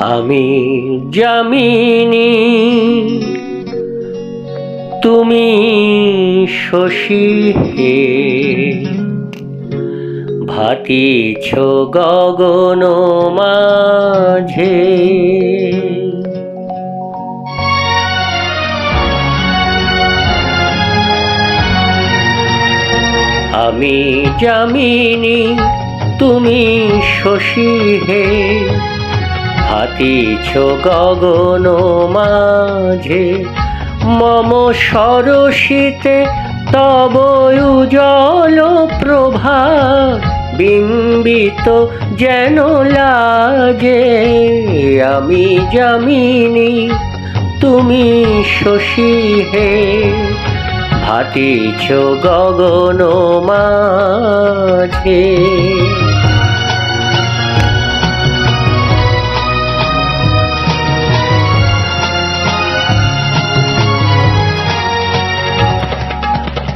আমি যামিনী তুমি শশী হে, ভাতিছ গগন মাঝে। আমি যামিনী তুমি শশী হে, ভাতিছ গগন মাঝে। মম সরসিতে তব উজ্জ্বল প্রভা, বিম্বিত যেন লাজে। আমি যামিনী তুমি শশী হে, ভাতিছ গগন মাঝে।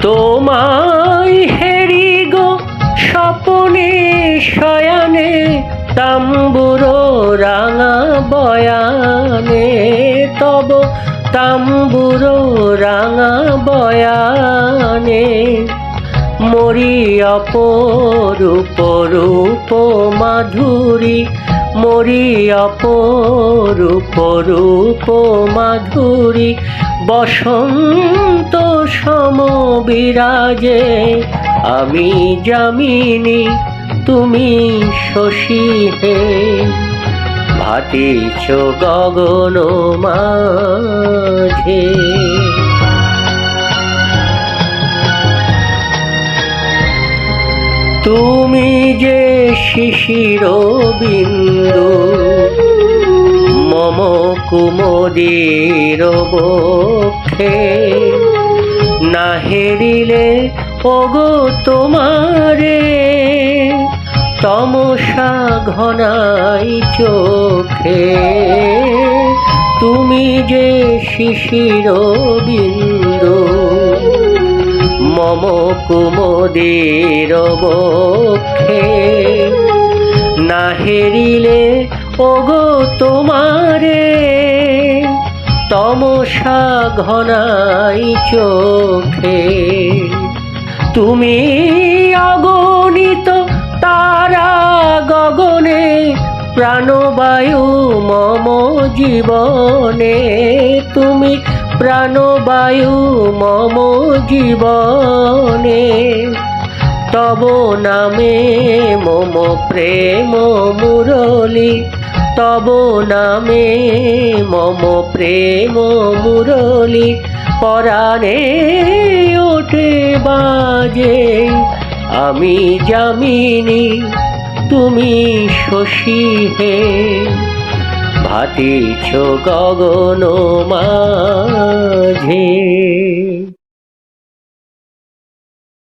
তোমায় হেরি গো স্বপনে শয়ানে, তাম্বুর রাঙা বয়ানে। তব তাম্বুর রাঙা বয়ানে, মরি অপরূপ রূপ মাধুরী। মরি অপরূপ রূপ মাধুরী, বসন্ত সম বিরাজে। আমি যামিনী তুমি শশী হে, ভাতিছ গগন মাঝে। তুমি যে শিশির বিন্দু, মম কুমুদির বক্ষে। না হেরিলে ওগো তোমারে, তমসা ঘনাই চোখে। তুমি যে শিশির বিন্দু, মম কুমুদির বক্ষে। না হেরিলে ওগো তোমারে, তমসা ঘনাই চোখে। তুমি অগণিত তারা গগনে, প্রাণবায়ু মম জীবনে। তুমি প্রাণবায়ু মম জীবনে। তব নামে মম প্রেম মুরলী। তব নামে মম প্রেম মুরলী, পরাণে ওঠে বাজে। আমি যামিনী তুমি শশী হে, ভাতিছ গগন মাঝে।